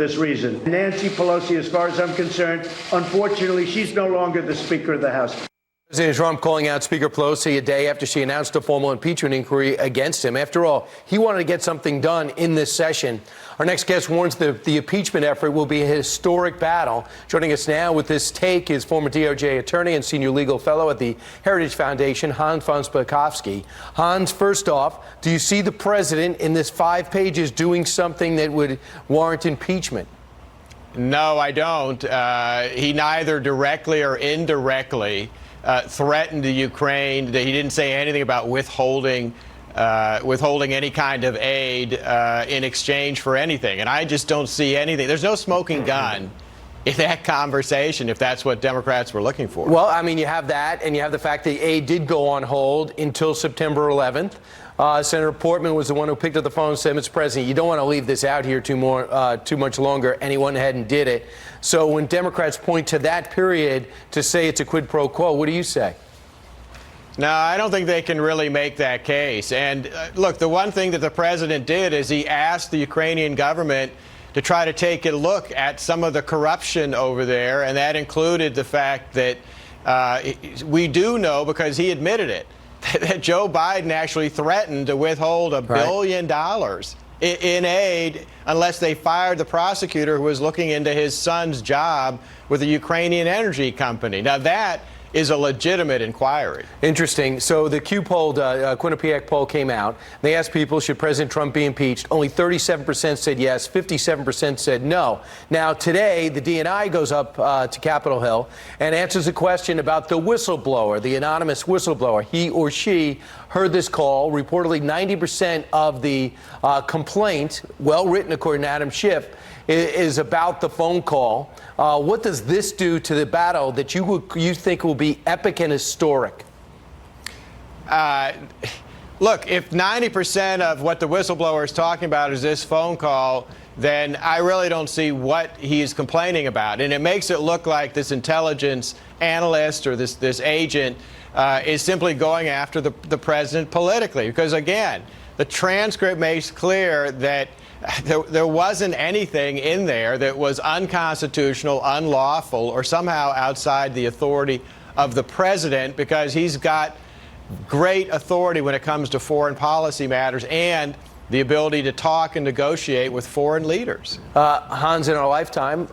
this reason. Nancy Pelosi, as far as I'm concerned, unfortunately, she's no longer the Speaker of the House. President Trump calling out Speaker Pelosi a day after she announced a formal impeachment inquiry against him. After all, he wanted to get something done in this session. Our next guest warns the impeachment effort will be a historic battle. Joining us now with this take is former DOJ attorney and senior legal fellow at the Heritage Foundation, Hans von Spakovsky. Hans, first off, do you see the president in this 5 pages doing something that would warrant impeachment? No, I don't. He neither directly or indirectly threatened the Ukraine. He didn't say anything about withholding any kind of aid in exchange for anything. And I just don't see anything. There's no smoking gun in that conversation, if that's what Democrats were looking for. Well, I mean, you have that, and you have the fact that aid did go on hold until September 11th. Senator Portman was the one who picked up the phone and said, Mr. President, you don't want to leave this out here too much longer, and he went ahead and did it. So when Democrats point to that period to say it's a quid pro quo, what do you say? No, I don't think they can really make that case. And look, the one thing that the president did is he asked the Ukrainian government to try to take a look at some of the corruption over there, and that included the fact that we do know, because he admitted it, that Joe Biden actually threatened to withhold $1 billion in aid unless they fired the prosecutor who was looking into his son's job with a Ukrainian energy company. Now, that is a legitimate inquiry. Interesting. So the Q poll, Quinnipiac poll came out. They asked people, should President Trump be impeached? Only 37% said yes, 57% said no. Now, today, the DNI goes up to Capitol Hill and answers a question about the whistleblower, the anonymous whistleblower. He or she heard this call. Reportedly, 90% of the complaint, well written according to Adam Schiff, is about the phone call. What does this do to the battle that you think will be epic and historic? Look, if 90% of what the whistleblower is talking about is this phone call, then I really don't see what he's complaining about. And it makes it look like this intelligence analyst or this agent is simply going after the president politically. Because, again, the transcript makes clear that there wasn't anything in there that was unconstitutional, unlawful, or somehow outside the authority of the president, because he's got great authority when it comes to foreign policy matters and the ability to talk and negotiate with foreign leaders. Hans, in our lifetime,